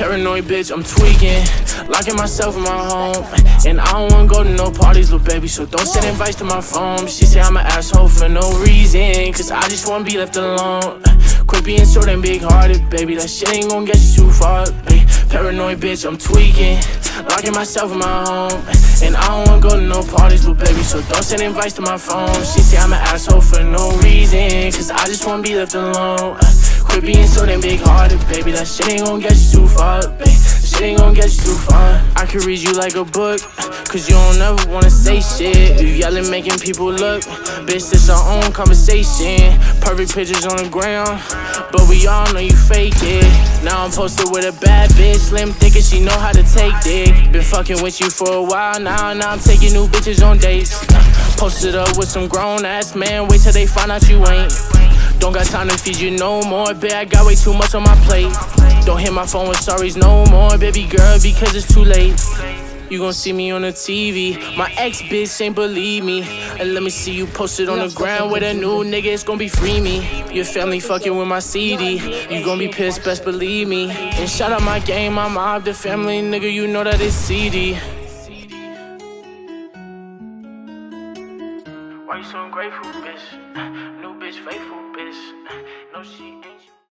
Paranoid bitch, I'm tweaking, locking myself in my home. And I don't wanna go to no parties, little baby, so don't send invites to my phone. She say I'm an asshole for no reason, cause I just wanna be left alone. Quit being so damn big-hearted, baby, that shit ain't gon' get you too far, baby. Paranoid bitch, I'm tweaking, locking myself in my home. And I don't wanna go to no parties, little baby, so don't send invites to my phone. She say I'm an asshole for no reason, cause I just wanna be left alone. Quit being so damn big-hearted, baby, that shit ain't gon' get you too far, baby. That shit ain't gon' get you too far. I could read you like a book, cause you don't ever wanna say shit. You yelling, making people look, bitch, this our own conversation. Perfect pictures on the ground, but we all know you fake it. Now I'm posted with a bad bitch, slim thick and she know how to take dick. Been fucking with you for a while now I'm taking new bitches on dates. Posted up with some grown ass man, wait till they find out you ain't. Don't got time to feed you no more, bitch, I got way too much on my plate. Don't hit my phone with sorries no more, baby girl, because it's too late. You gon' see me on the TV, my ex bitch ain't believe me. And let me see you posted on the ground with a new nigga, it's gon' be free me. Your family fucking with my CD, you gon' be pissed, best believe me. And shout out my gang, my mob, the family, nigga, you know that it's CD. Why you so ungrateful?